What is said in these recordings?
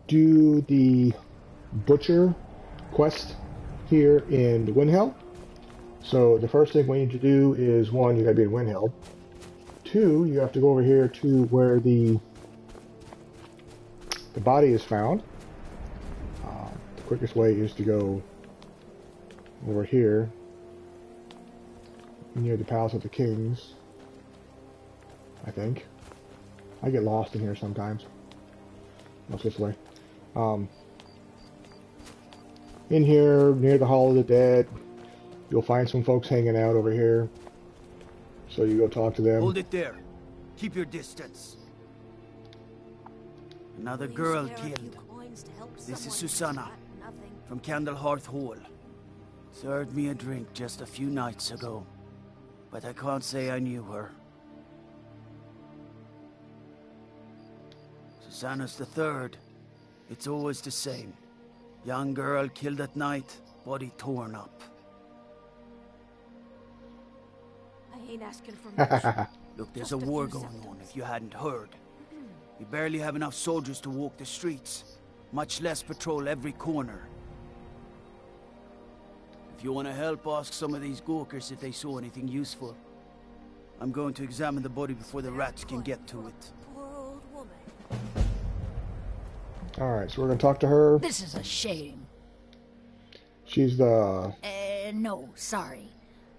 do the butcher quest here in Windhelm. So the first thing we need to do is, one, you gotta be in Windhelm. Two, you have to go over here to where the body is found. The quickest way is to go over here near the Palace of the Kings, I think. I get lost in here sometimes. What's this way? In here, near the Hall of the Dead, you'll find some folks hanging out over here. So you go talk to them. Hold it there. Keep your distance. Another girl killed. This is Susanna from Candlehearth Hall. Served me a drink just a few nights ago, but I can't say I knew her. Susanna's the third. It's always the same. Young girl killed at night, body torn up. I ain't asking for much. Look, there's a war going on, if you hadn't heard. We barely have enough soldiers to walk the streets, much less patrol every corner. If you want to help, ask some of these gawkers if they saw anything useful. I'm going to examine the body before the rats can get to it. Poor old woman. Alright, so we're going to talk to her. This is a shame. She's the... No, sorry.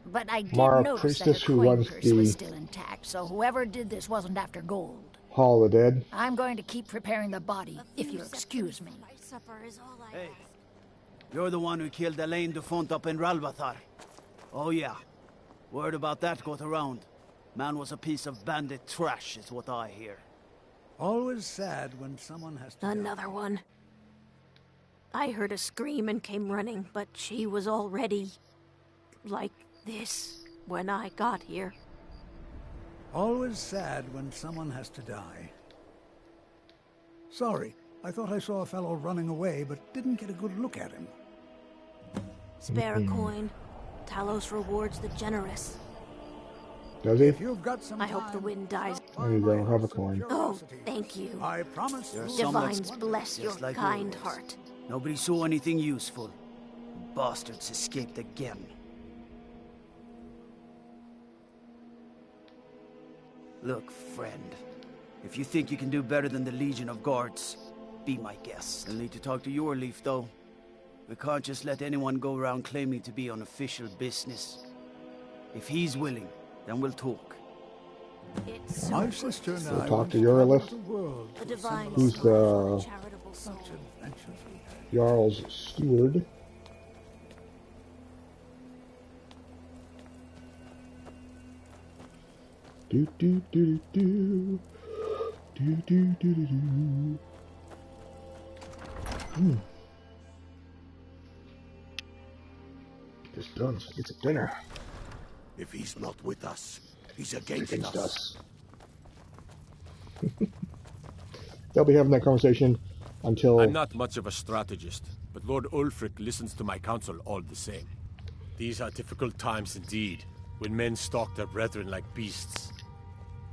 But I did Mara notice priestess that who her coin runs purse the was still intact, so whoever did this wasn't after gold. Hall of the Dead. I'm going to keep preparing the body, if you'll excuse me. My supper is all I Hey, ask. you're the one who killed Elaine Dufont up in Ralbathar. Oh yeah, word about that got around. Man was a piece of bandit trash, is what I hear. Always sad when someone has to Another one. I heard a scream and came running, but she was already like this when I got here. Always sad when someone has to die. Sorry, I thought I saw a fellow running away, but didn't get a good look at him. Spare a coin. Talos rewards the generous. Does he? If you've got some I hope the wind dies. There you go, have a coin. Oh, thank you. I promise There's you. some Divines that's bless your just like kind yours. heart. Nobody saw anything useful. Bastards escaped again. Look, friend. If you think you can do better than the Legion of Guards, be my guest. You'll need to talk to your Leaf, though. We can't just let anyone go around claiming to be on official business. If he's willing, then we'll talk. It's so My sister and We'll I talk once to Eurolith. traveled the world the for divine some Who's the charitable soul. such adventures we had. Jarl's steward? Do do do do do do do do do. Get this done. So get some dinner. If he's not with us, he's against Against us. us. They'll be having that conversation until. I'm not much of a strategist, but Lord Ulfric listens to my counsel all the same. These are difficult times indeed, when men stalk their brethren like beasts.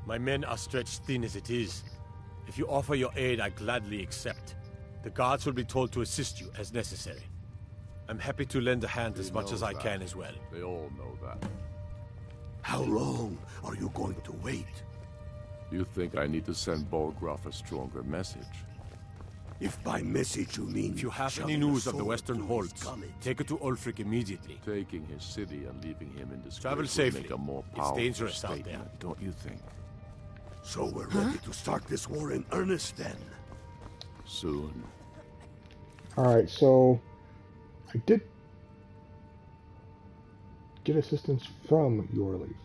My men are stretched thin as it is. If you offer your aid, I gladly accept. The guards will be told to assist you as necessary. I'm happy to lend a hand as much as I can as well. They all know that. How long are you going to wait? You think I need to send Bolgraf a stronger message? If by message you mean... If you have any shoving news a of the sword Western through his Holds, gullet. take it to Ulfric immediately. Taking his city and leaving him in disgrace Travel would safely. make a more It's powerful dangerous out statement, there. don't you think? So we're ready to start this war in earnest then? Soon. Alright, so I did get assistance from Eurleaf.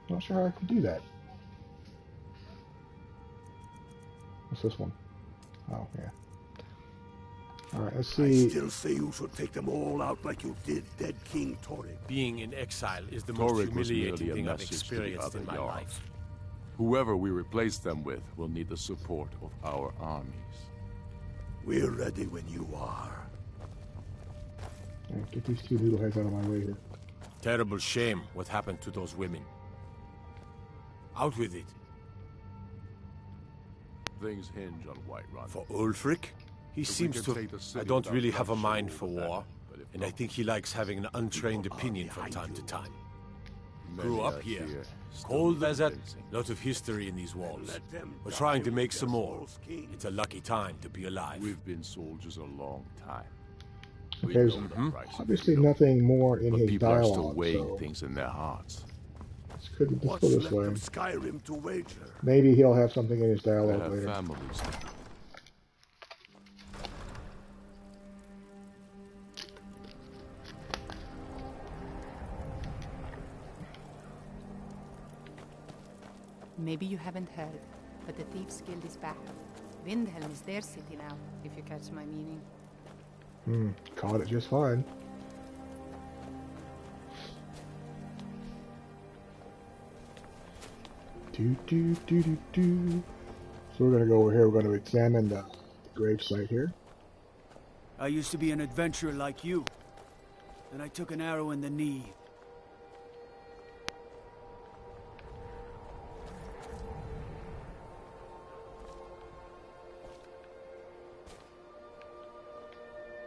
Not sure how I can do that. What's this one? Oh, yeah. Alright, let's I see. still say you should take them all out like you did dead King Torrik. Being in exile is the most Torrik was humiliating merely a thing I've message to the experienced other in my Jarls. life. Whoever we replace them with will need the support of our armies. We're ready when you are. Alright, get these two noodleheads out of my way here. Terrible shame what happened to those women. Out with it. Things hinge on Whiterun. For Ulfric? He If we seems can to... take the city I don't without really have a bloodshed, mind for we'll do war, that. But if and I not, think he likes having an untrained opinion from time to time. Grew many up are here. still Cold need desert, convincing. lot of history in these walls. Let them We're die trying to with make their some more. false king. It's a lucky time to be alive. We've been soldiers a long time. We There's know the price of obviously freedom. nothing more in But his people are still dialogue, weighing so things in their hearts. let's What's go this left way. of Skyrim to wager? Maybe he'll have something in his They dialogue have later. families. Maybe you haven't heard, but the Thieves' Guild is back. Windhelm is their city now, if you catch my meaning. Caught it just fine. Do. So we're gonna go over here. We're gonna examine the grave site here. I used to be an adventurer like you. Then I took an arrow in the knee.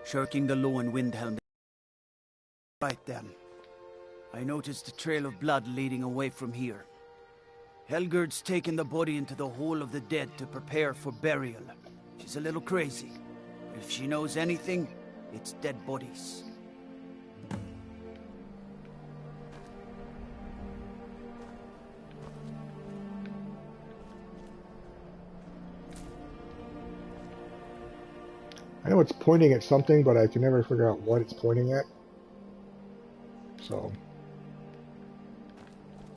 Shirking the law in Windhelm. Right then. I noticed a trail of blood leading away from here. Helgerd's taken the body into the Hall of the Dead to prepare for burial. She's a little crazy. If she knows anything, it's dead bodies. I know it's pointing at something, but I can never figure out what it's pointing at. So,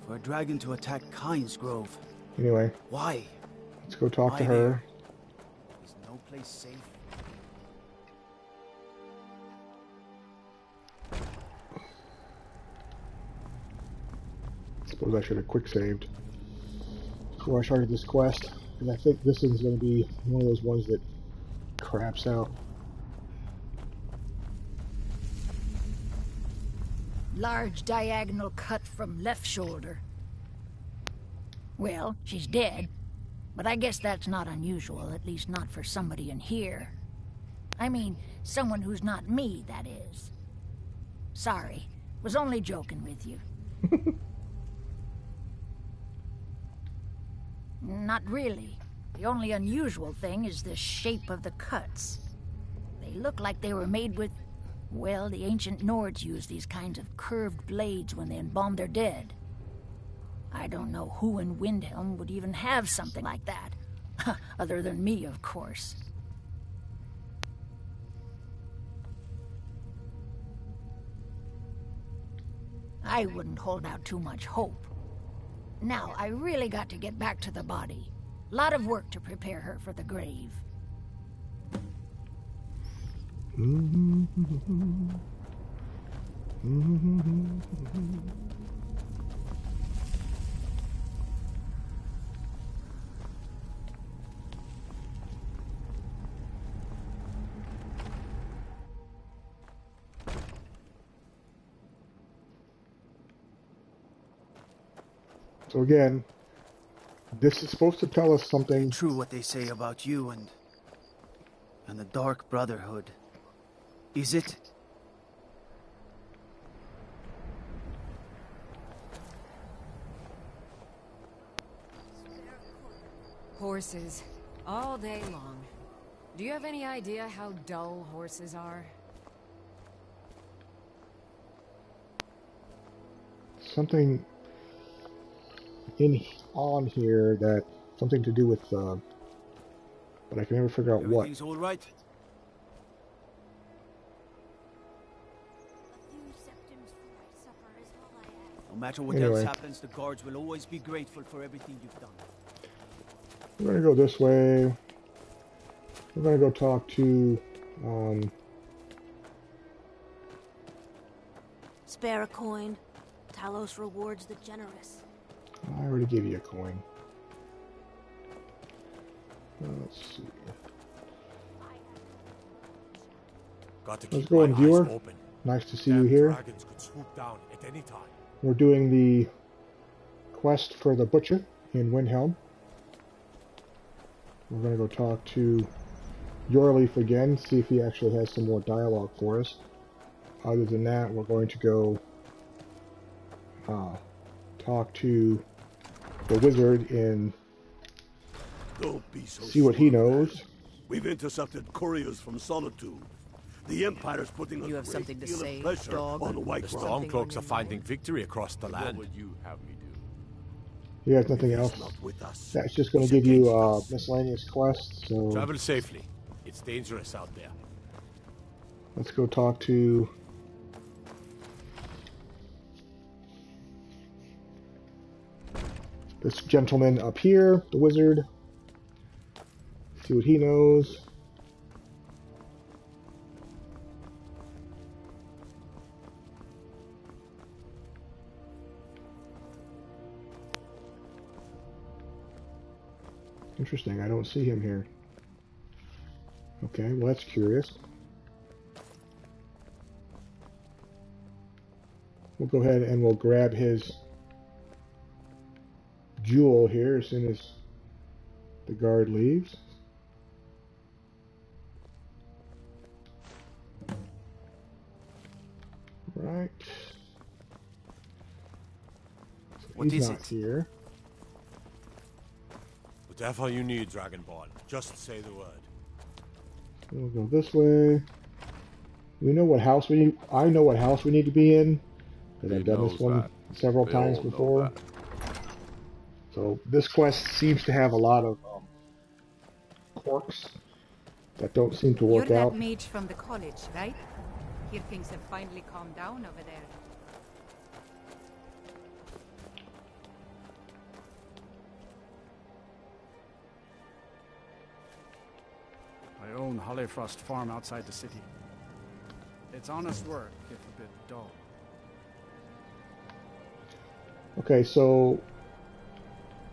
For a dragon to attack Kyne's Grove. anyway, Why? let's go talk Why to her. there? Is no place safe? Suppose I should have quick saved before I started this quest, because I think this is going to be one of those ones that craps out. Large diagonal cut from left shoulder. Well, she's dead, but I guess that's not unusual, at least not for somebody in here. I mean, someone who's not me, that is. Sorry, was only joking with you. Not really. The only unusual thing is the shape of the cuts. They look like they were made with... Well, the ancient Nords used these kinds of curved blades when they embalmed their dead. I don't know who in Windhelm would even have something like that. Other than me, of course. I wouldn't hold out too much hope. Now, I really got to get back to the body. Lot of work to prepare her for the grave. So again, this is supposed to tell us something. True what they say about you and the Dark Brotherhood. Is it? Horses. All day long. Do you have any idea how dull horses are? Something on here that something to do with but I can never figure out what. Everything's all right? No matter what else happens, the guards will always be grateful for everything you've done. We're gonna go this way. We're gonna go talk to Spare a coin. Talos rewards the generous. I already gave you a coin. Let's see. Got to Let's keep go my in eyes viewer. open. Nice to see you Damn here. dragons could swoop down at any time. We're doing the quest for the butcher in Windhelm. We're gonna go talk to Yorleaf again, see if he actually has some more dialogue for us. Other than that, we're going to go talk to the wizard and Don't be so see what he sure, knows. man. We've intercepted couriers from Solitude. The Empire's putting a You have great something to deal say, of pressure dog? on the White The Crown. Stormcloaks are finding victory across the What land. would you have me do? He has nothing If he's else. not with us, That's just going he's to give you against us. miscellaneous quests. So Travel safely. It's dangerous out there. let's go talk to this gentleman up here, the wizard. See what he knows. Interesting, I don't see him here. Okay, well that's curious. We'll go ahead and we'll grab his jewel here as soon as the guard leaves. Right. So What he's is not it? here. Whatever you need, Dragonborn. Just say the word. We'll go this way. We know what house we need. I know what house we need to be in because He I've done this knows one that. several They times all know before. that. So this quest seems to have a lot of quirks that don't seem to You're work that out. mage from the college, right? Hear things have finally calmed down over there. I own Hollifrost Farm outside the city. It's honest work, if a bit dull. Okay, so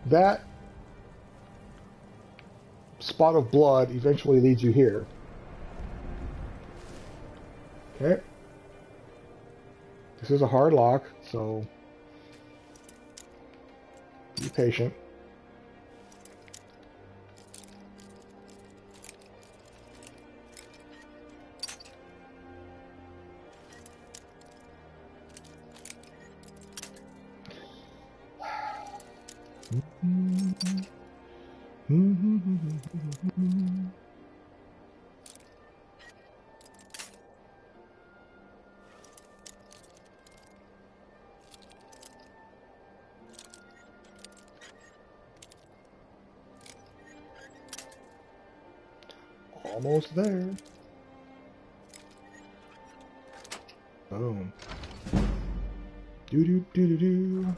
that spot of blood eventually leads you here. Okay. This is a hard lock, so be patient. Almost there. Boom. Do.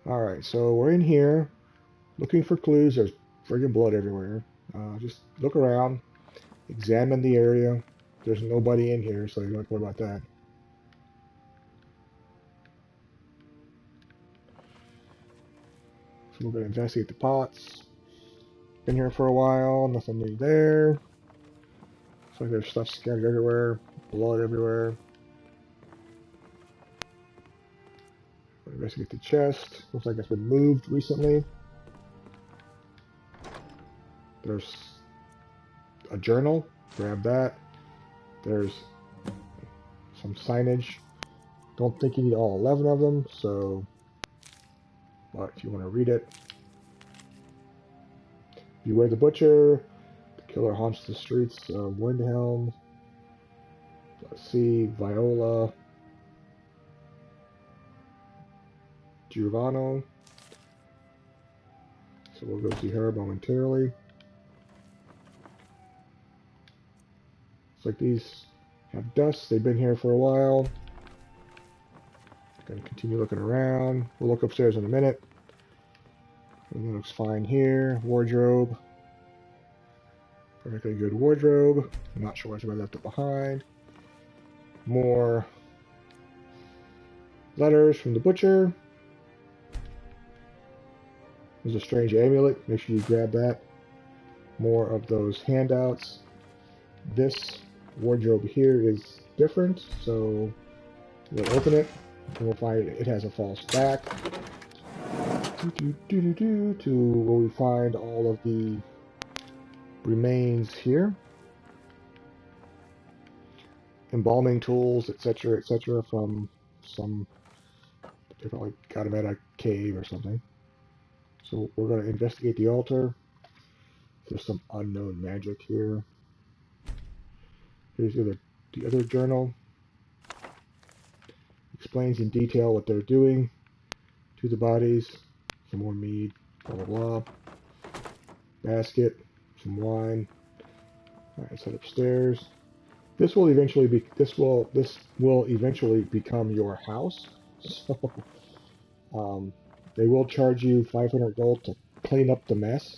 Alright, so we're in here looking for clues. There's friggin' blood everywhere. Just look around, examine the area. There's nobody in here, so you don't have to worry about that. So we're going to investigate the pots. Been here for a while, nothing new there. Looks like there's stuff scattered everywhere, blood everywhere. Investigate the chest. Looks like it's been moved recently. There's a journal. Grab that. There's some signage. Don't think you need all 11 of them, so but if you want to read it. Beware the butcher. The killer haunts the streets of Windhelm. Let's see, Viola. Giovanni. So we'll go see her momentarily. Looks like these have dust. They've been here for a while. Gonna continue looking around. We'll look upstairs in a minute. Everything looks fine here. Wardrobe. Perfectly good wardrobe. I'm not sure what's about left it behind. More letters from the butcher. There's a strange amulet. Make sure you grab that. More of those handouts. This wardrobe here is different, so we'll open it and we'll find it has a false back. To where we find all of the remains here. Embalming tools, etc., from some, they probably got them at a cave or something. So we're going to investigate the altar. There's some unknown magic here. Here's the other journal. Explains in detail what they're doing to the bodies. Some more mead, blah blah blah. Basket, some wine. All right, let's head upstairs. This will eventually become your house. So they will charge you 500 gold to clean up the mess.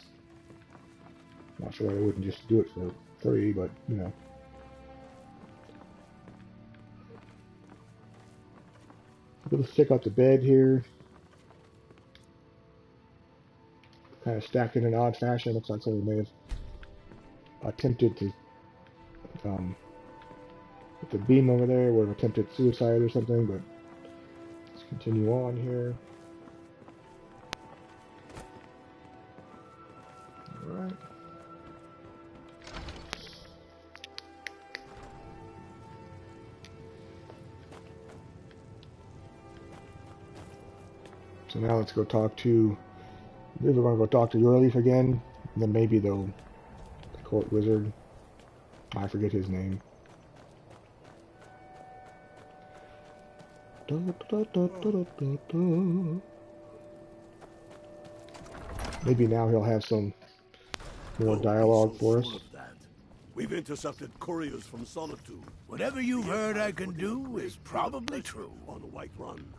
Not sure why they wouldn't just do it for free, but you know. Let's check out the bed here. Kind of stacked in an odd fashion. Looks like somebody may have attempted to, with the beam over there, would have attempted suicide or something, but let's continue on here. Alright. So now let's go talk to, we're going to go talk to Yorleaf again, and then maybe the court wizard. I forget his name. Maybe now he'll have some more dialogue for us. We've intercepted couriers from Solitude. Whatever you've heard I can do is probably true. On the White Run.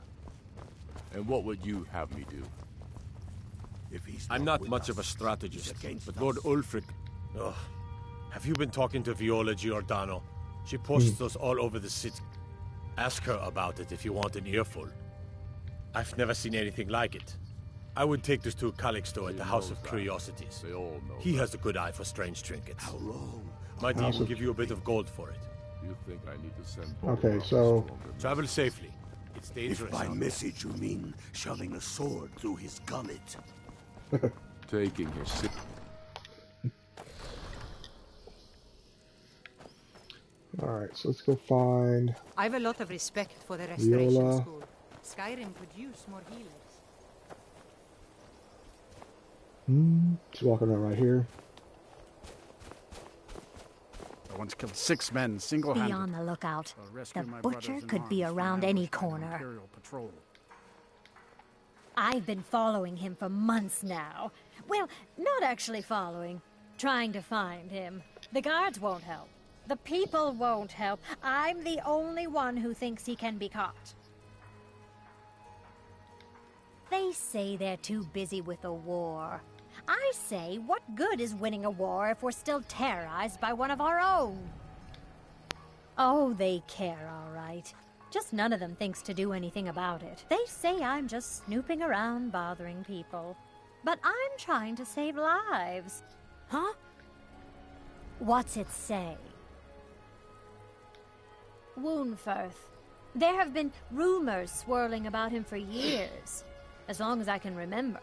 And what would you have me do? I'm not much of a strategist, but Lord Ulfric... Oh, have you been talking to Viola Giordano? She posts us all over the city. Ask her about it if you want an earful. I've never seen anything like it. I would take this to Calixto at the House of Curiosities. They all know He has a good eye for strange trinkets. How long? Might even give you a bit of gold for it. You think I need to send... Okay, so... Travel safely. It's dangerous. If by message you mean shoving a sword through his gullet. Taking his ship. Alright, so let's go find... I've a lot of respect for the Restoration Viola. School. Skyrim could use more healers. Just walking around right here. I once killed 6 men single-handed. Be on the lookout. I'll rescue The my butcher brothers in could be arms from around an any ambush by an corner. Imperial patrol. I've been following him for months now. Well, not actually following. Trying to find him. The guards won't help. The people won't help. I'm the only one who thinks he can be caught. They say they're too busy with the war. I say, what good is winning a war if we're still terrorized by one of our own? Oh, they care, all right. Just none of them thinks to do anything about it. They say I'm just snooping around bothering people. But I'm trying to save lives. Huh? What's it say? Woundfirth. There have been rumors swirling about him for years. As long as I can remember.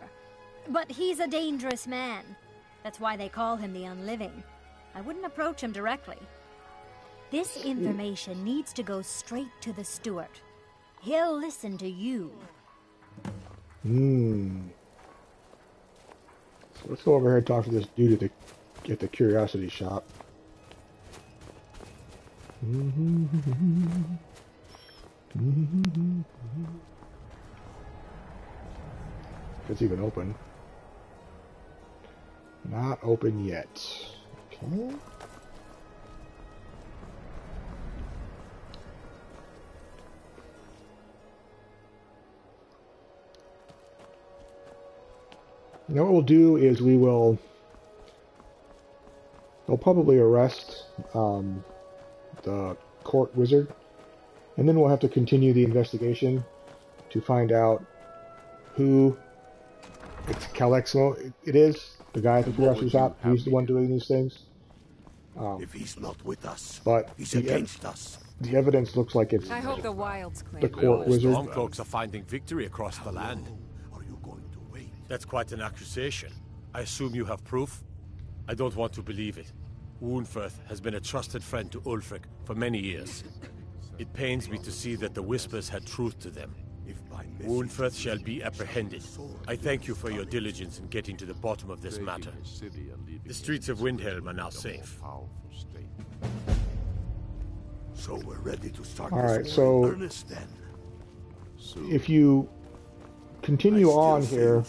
But he's a dangerous man. That's why they call him the Unliving. I wouldn't approach him directly. This information needs to go straight to the steward. He'll listen to you. So let's go over here and talk to this dude at the curiosity shop. It's even open. Not open yet. Okay. Now what we'll do is they'll probably arrest the court wizard, and then we'll have to continue the investigation to find out who it's Calixto. It is the guy at the curiosity shop. He's the one doing these things. If he's not with us, but he's against us. The evidence looks like it's I hope the wilds claim the court wizard. Strong folks are finding victory across the land. Are you going to wait? That's quite an accusation. I assume you have proof? I don't want to believe it. Windhelm has been a trusted friend to Ulfric for many years. It pains me to see that the Whispers had truth to them. Windhelm shall be apprehended. I thank you for your diligence in getting to the bottom of this matter. The streets of Windhelm are now safe. So we're ready to start Alright, this so war in earnest then. if you continue on here,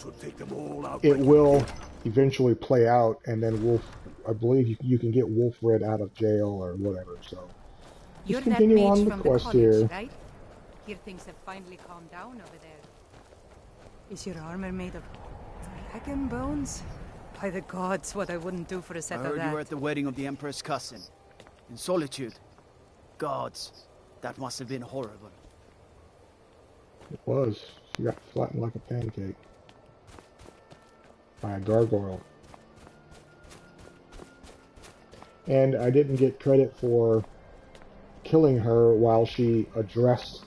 it will eventually play out, and then I believe you can get Wolfred out of jail or whatever, so You're just that continue mage on the from quest the college, here. right? Here things have finally calmed down over there. Is your armor made of dragon bones? By the gods, what I wouldn't do for a set I of heard that. you were at the wedding of the Emperor's cousin. In Solitude. Gods, that must have been horrible. It was. She got flattened like a pancake by a gargoyle. And I didn't get credit for killing her while she addressed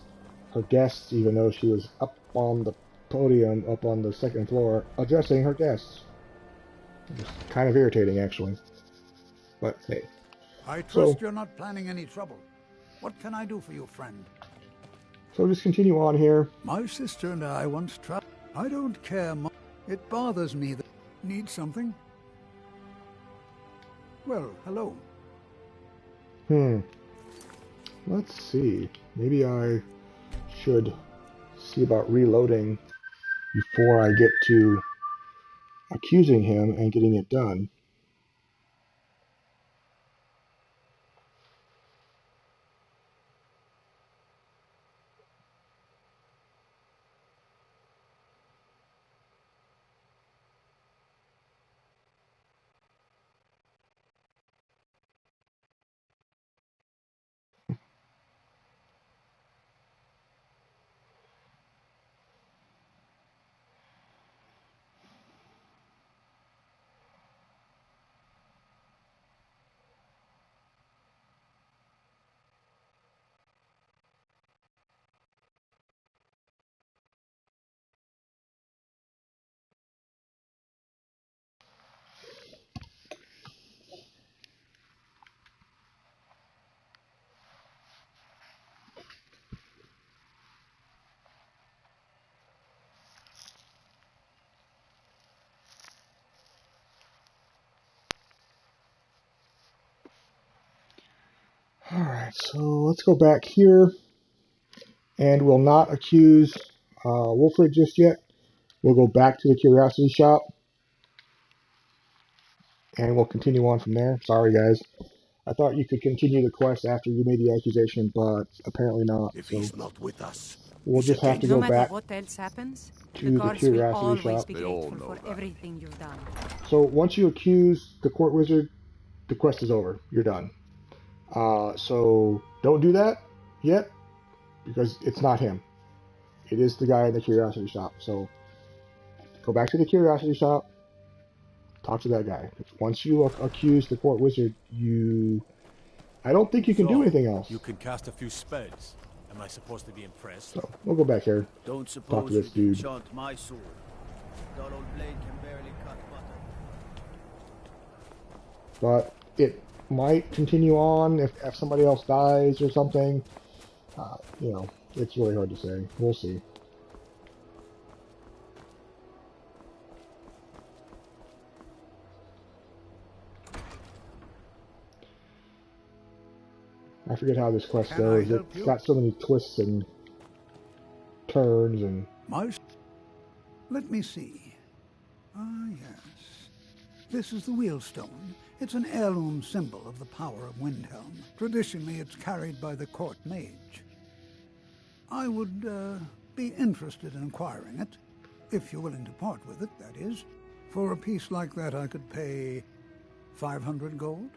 her guests, even though she was up on the podium, up on the second floor, addressing her guests. It was kind of irritating, actually. But hey. I trust you're not planning any trouble. What can I do for you, friend? So just continue on here. My sister and I once traveled. I don't care much. It bothers me that need something. Well, hello. Let's see. Maybe I should see about reloading before I get to accusing him and getting it done. Alright, so let's go back here, and we'll not accuse Wolfred just yet. We'll go back to the Curiosity Shop, and we'll continue on from there. Sorry, guys. I thought you could continue the quest after you made the accusation, but apparently not. If so he's not with us, we'll just have to No go matter back what else happens, to the the guards will Curiosity always Shop. be grateful for everything you've done. So once you accuse the Court Wizard, the quest is over. You're done. So don't do that yet, because it's not him. It is the guy in the Curiosity Shop. So go back to the Curiosity Shop, talk to that guy. Once you accuse the Court Wizard, I don't think you can do anything else. You can cast a few spells. Am I supposed to be impressed? So we'll go back here. Don't Talk suppose to this you can dude. enchant my sword. Dull old blade can barely cut butter. But it might continue on if somebody else dies or something. It's really hard to say. We'll see. I forget how this quest goes. It's got so many twists and turns and... Let me see. Ah, yes. This is the Wheelstone. It's an heirloom symbol of the power of Windhelm. Traditionally, it's carried by the court mage. I would be interested in acquiring it, if you're willing to part with it, that is. For a piece like that, I could pay 500 gold.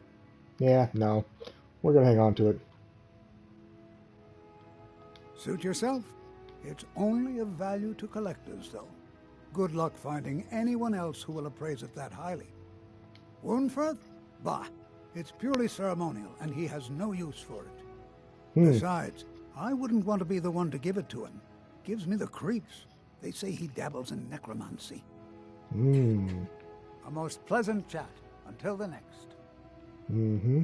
Yeah, no. We're gonna hang on to it. Suit yourself. It's only of value to collectors, though. Good luck finding anyone else who will appraise it that highly. Windhelm? Bah, it's purely ceremonial, and he has no use for it. Besides, I wouldn't want to be the one to give it to him. Gives me the creeps. They say he dabbles in necromancy. Hmm. A most pleasant chat. Until the next. Mm-hmm.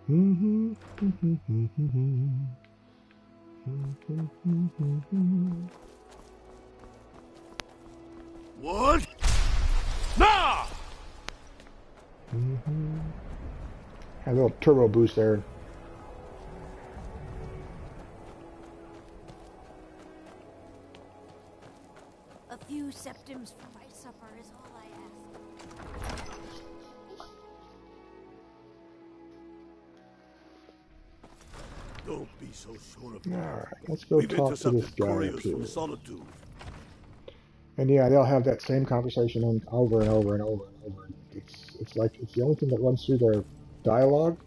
Mm-hmm. What? Nah! Had a little turbo boost there. A few septims for my supper is all I ask. Don't be so sure of that. Alright, let's go We've talk to this intercepted guy up couriers here. from Solitude. And yeah, they'll have that same conversation over and over and over and over. It's like it's the only thing that runs through their dialogue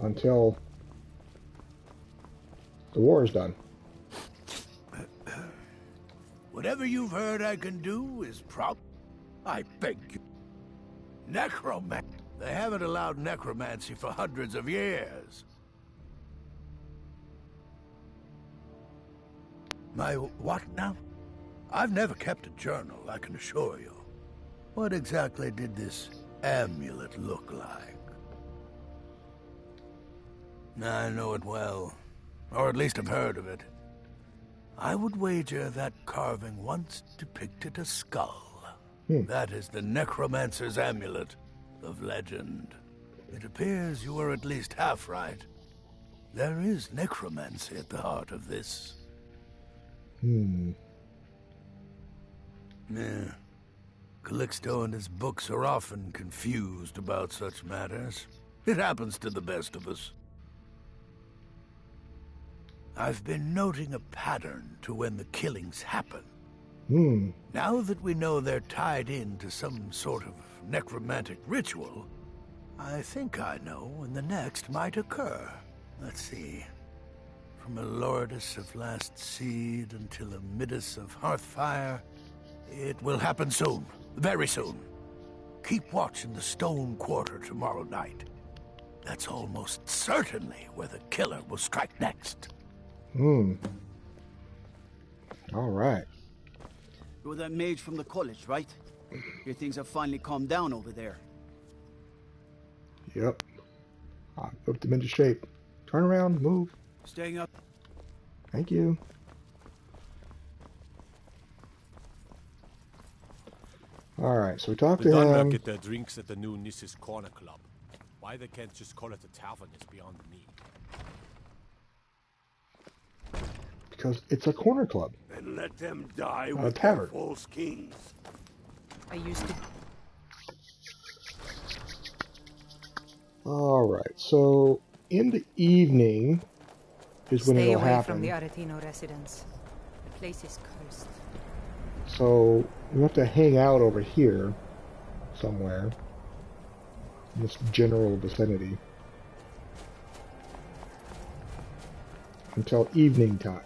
until the war is done. Whatever you've heard I can do is I beg you. Necromancy. They haven't allowed necromancy for hundreds of years. My what now? I've never kept a journal, I can assure you. What exactly did this amulet look like? I know it well, or at least I've heard of it. I would wager that carving once depicted a skull. That is the necromancer's amulet of legend. It appears you were at least half right. There is necromancy at the heart of this. Yeah. Calixto and his books are often confused about such matters. It happens to the best of us. I've been noting a pattern to when the killings happen. Now that we know they're tied into some sort of necromantic ritual, I think I know when the next might occur. Let's see. From a Lordus of Last Seed until a Midas of Hearthfire, it will happen soon. Very soon. Keep watch in the Stone Quarter tomorrow night. That's almost certainly where the killer will strike next. All right. You're that mage from the college, right? Your things have finally calmed down over there. Yep. I whipped them into shape. Turn around, move. Staying up. Thank you. Alright, so we talked to The Dunmer him. get their drinks at the new Nissa's Corner Club. Why they can't just call it a tavern is beyond me. Because it's a corner club. And let them die Not a with their tavern. false kings. I used to... Alright, so in the evening is when Stay it'll away happen. from the Aretino residence. The place is cursed. So we have to hang out over here somewhere in this general vicinity until evening time.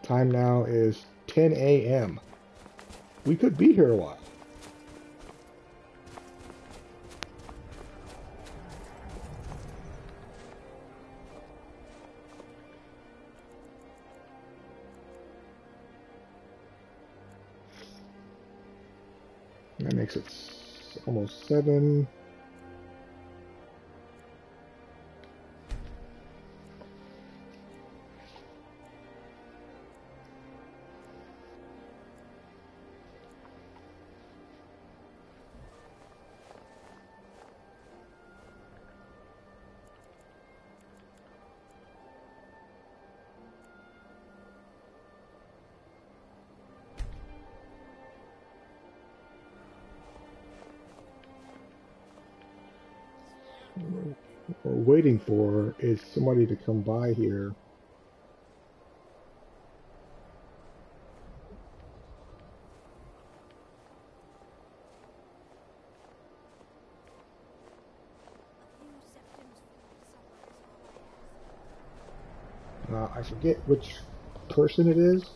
Time now is 10 a.m. We could be here a while. That makes it almost 7. What we're waiting for is somebody to come by here. I forget which person it is.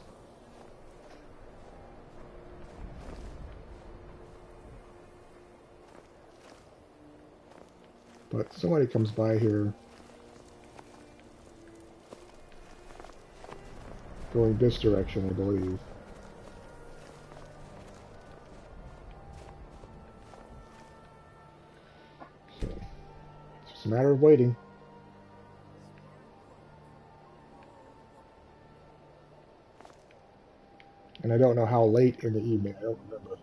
But somebody comes by here. Going this direction, I believe. So, it's just a matter of waiting. And I don't know how late in the evening. I don't remember.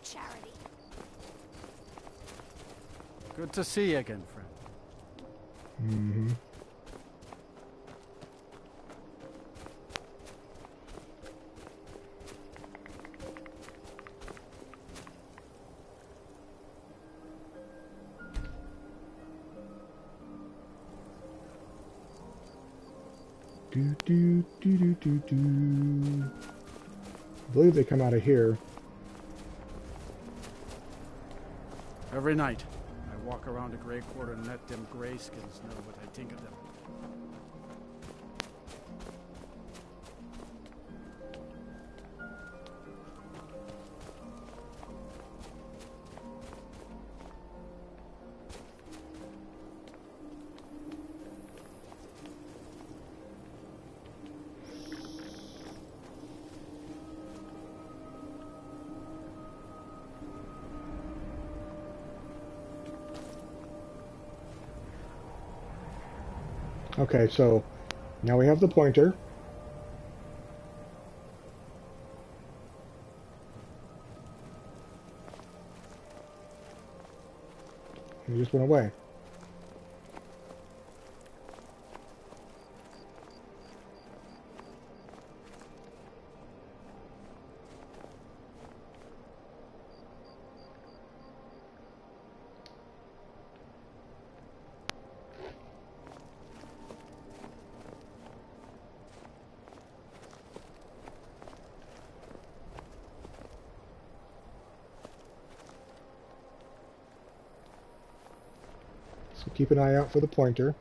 Charity. Good to see you again, friend. Mm-hmm. Do do do do do do. I believe they come out of here. Every night, I walk around a Grey Quarter and let them greyskins know what I think of them. Okay, so now we have the pointer. He just went away. So keep an eye out for the pointer.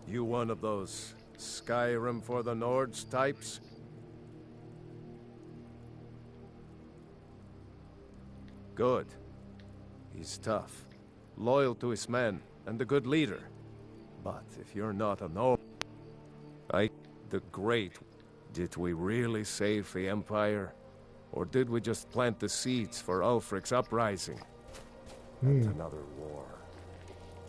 You one of those Skyrim for the Nords types? Good. He's tough, loyal to his men, and a good leader. But if you're not a Nord... the Great... Did we really save the Empire? Or did we just plant the seeds for Ulfric's uprising? And another war.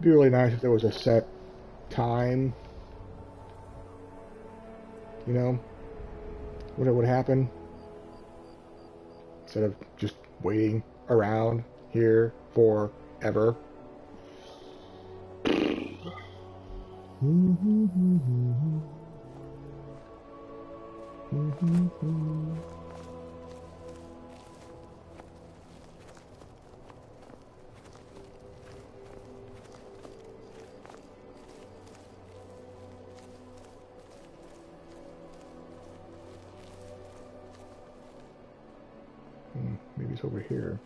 It'd be really nice if there was a set time, you know, when it would happen, instead of just waiting around here forever. Maybe it's over here.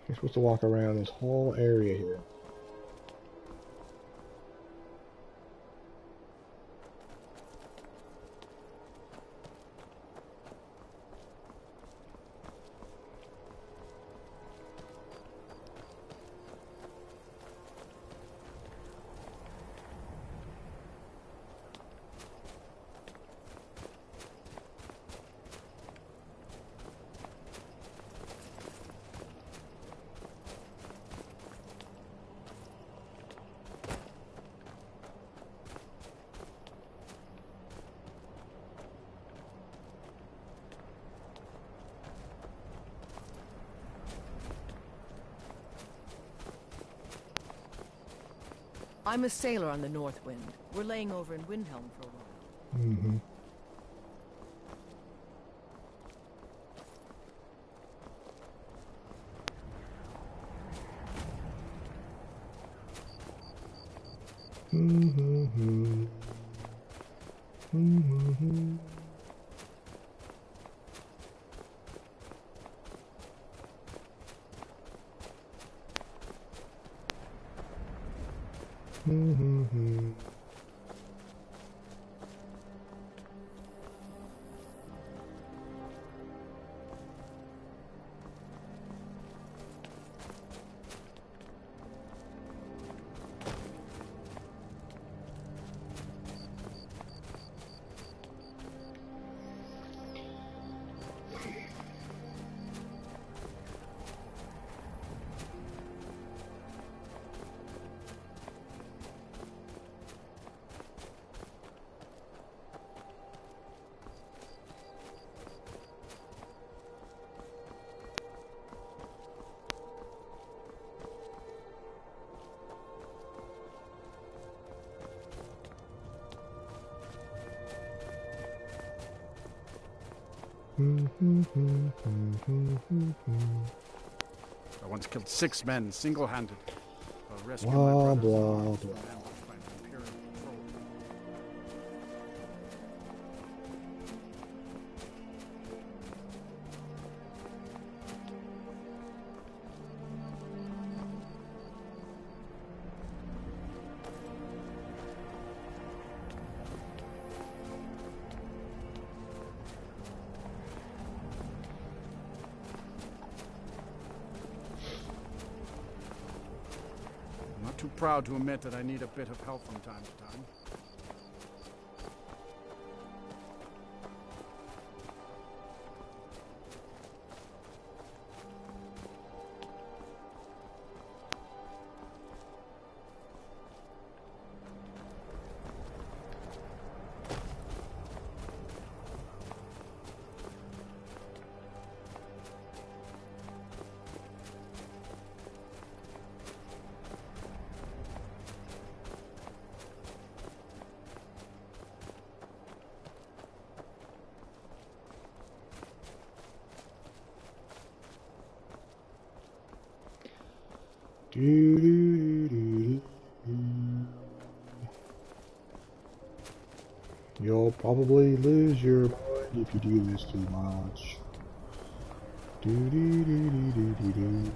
You're supposed to walk around this whole area here. I'm a sailor on the North Wind. We're laying over in Windhelm for a while. Mm-hmm. Mm-hmm. Mm-hmm. Mm-hmm. I once killed 6 men single-handed while rescuing Blah, my brothers blah, in arms blah. from ambushed by the Imperial patrol. I'm not too proud to admit that I need a bit of help from time to time. Do, do, do, do, do. You'll probably lose your mind if you do this too much. Do, do, do, do, do, do, do.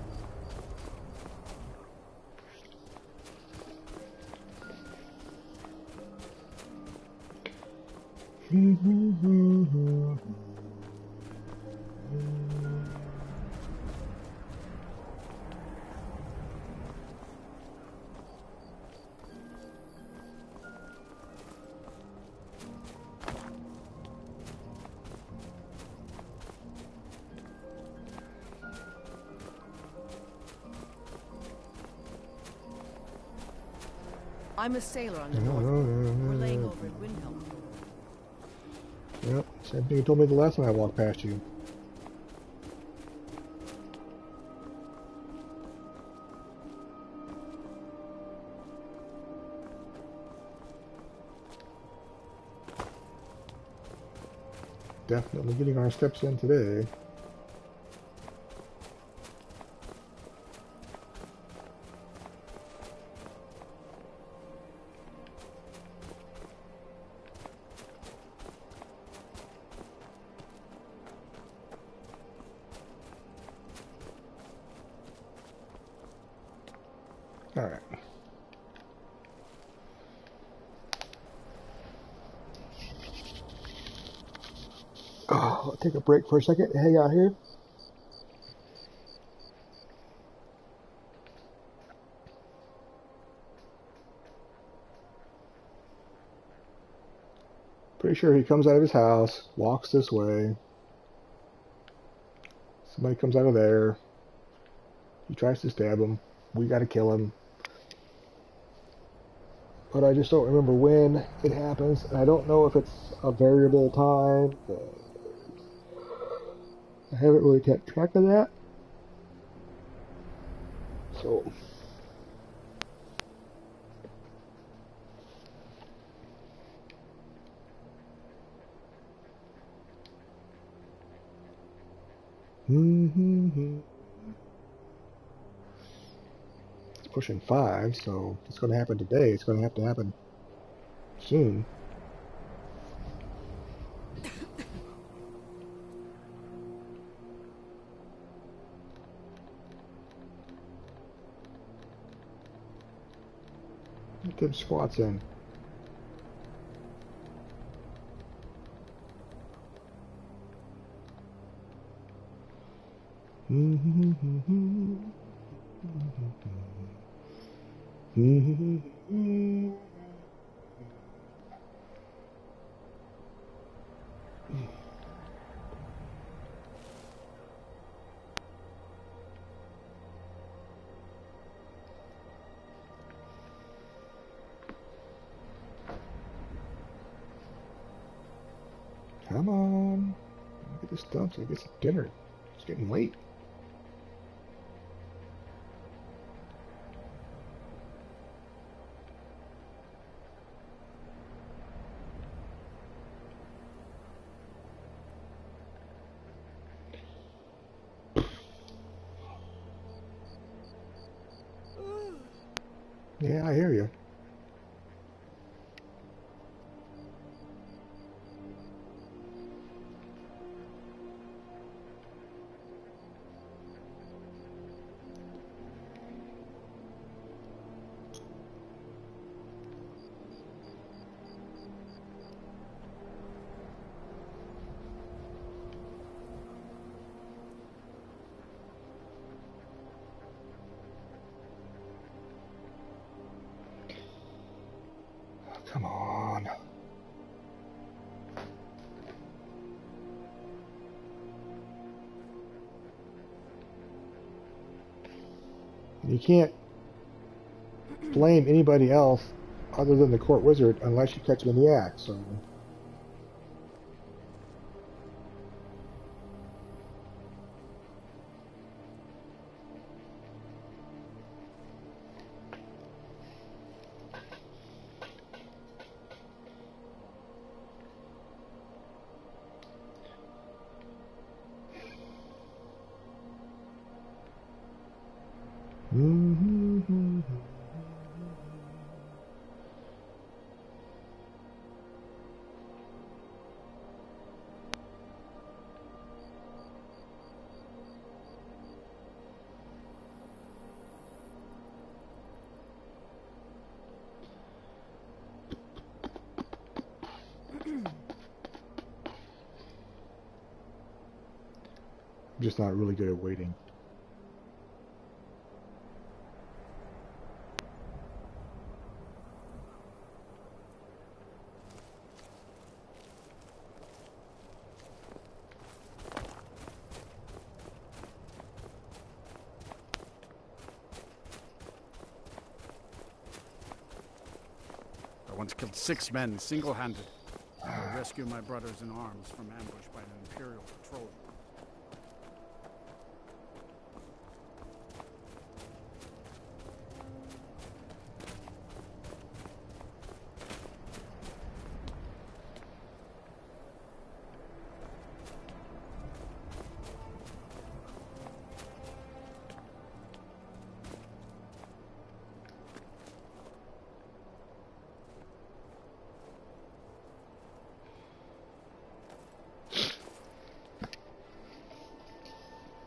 I'm a sailor on the North Wind. We're laying over at Windhelm. Yep, same thing you told me the last time I walked past you. Definitely getting our steps in today. All right. Oh, I'll take a break for a second. Hang out here. Pretty sure he comes out of his house, walks this way. Somebody comes out of there. He tries to stab him. We gotta kill him. But I just don't remember when it happens. And I don't know if it's a variable time. I haven't really kept track of that. So. It's pushing 5, so if it's going to happen today. It's going to have to happen soon. Get them squats in. Come on. Get this done so I get some dinner. It's getting late. Yeah, I hear you. Come on. You can't blame anybody else other than the court wizard unless you catch him in the act, so... Mm-hmm. I'm just not really good at waiting. I once killed 6 men single-handed. I rescued my brothers in arms from ambush by an Imperial patrol.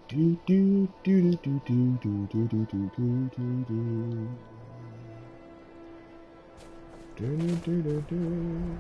Do do do do do do do do do do do do. Do do do do.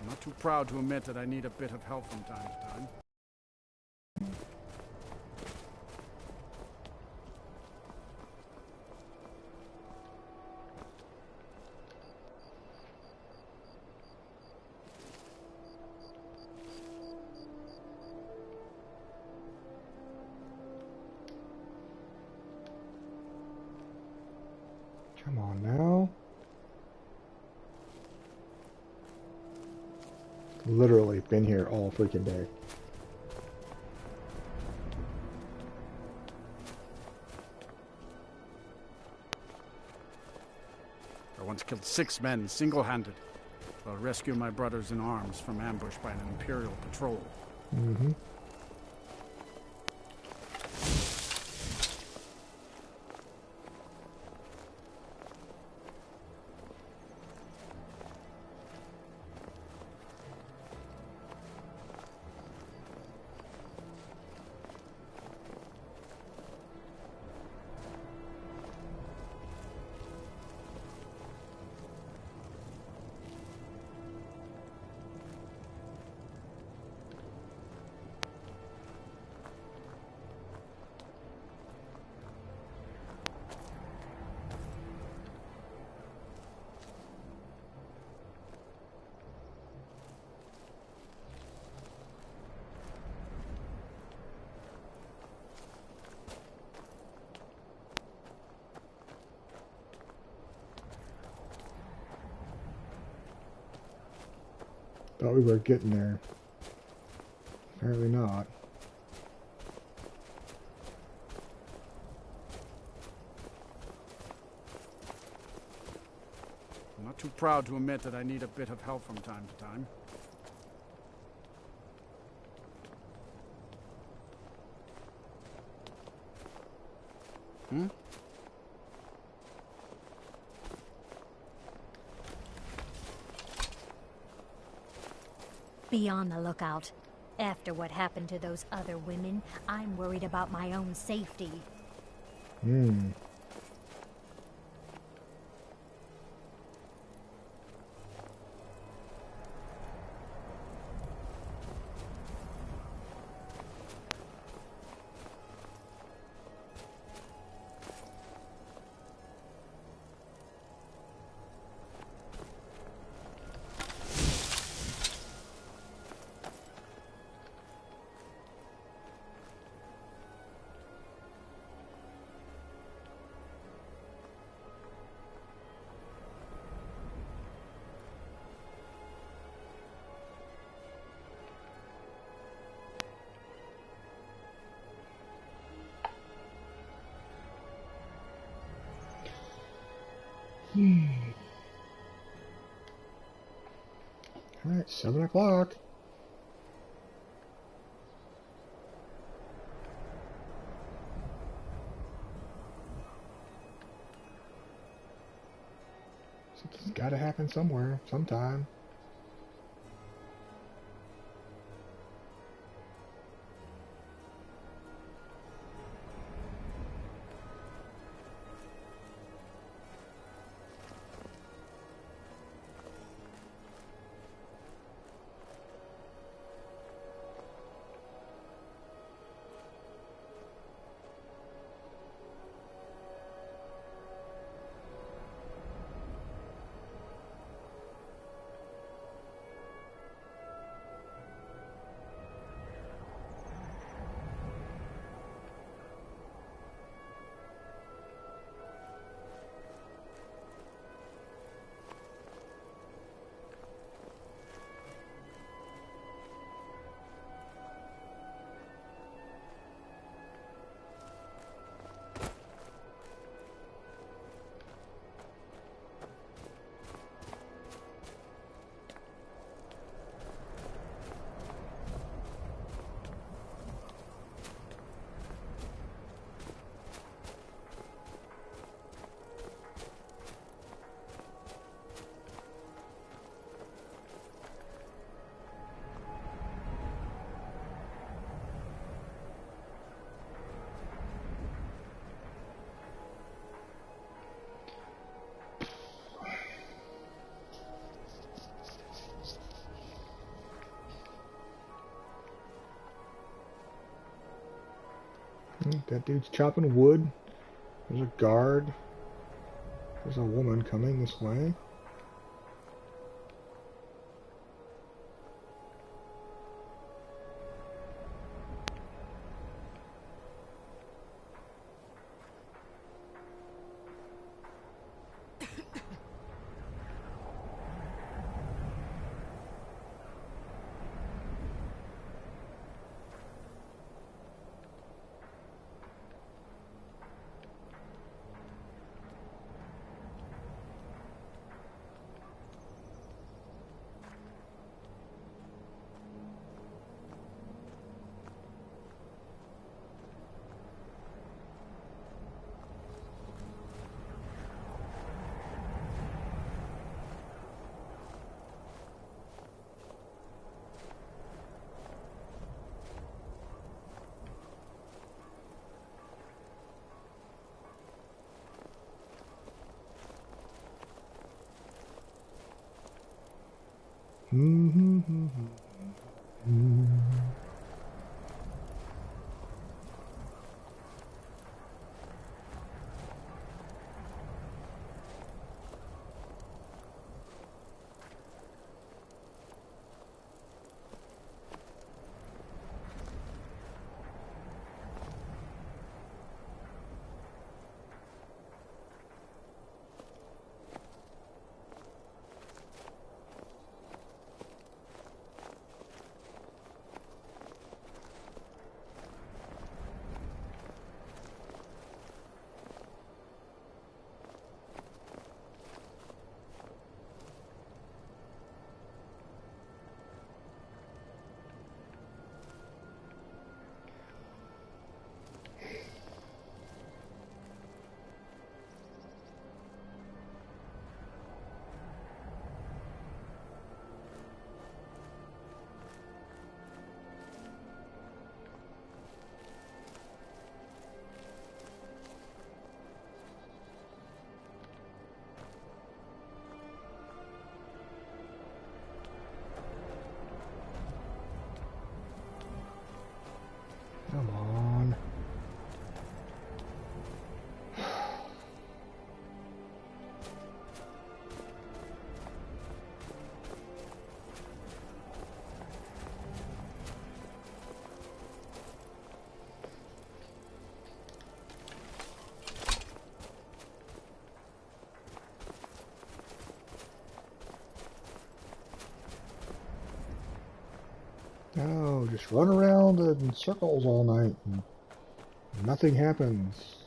I'm not too proud to admit that I need a bit of help from time to time. Come on now. Literally been here all freaking day. I once killed 6 men single-handed while rescuing my brothers in arms from ambush by an Imperial patrol. Mm-hmm. Thought we were getting there. Apparently not. I'm not too proud to admit that I need a bit of help from time to time. Hmm? Be on the lookout. After what happened to those other women, I'm worried about my own safety. Hmm. Alright, 7 o'clock. Something's gotta happen somewhere, sometime. That dude's chopping wood. There's a guard. There's a woman coming this way. Come on. No, just run around in circles all night and nothing happens.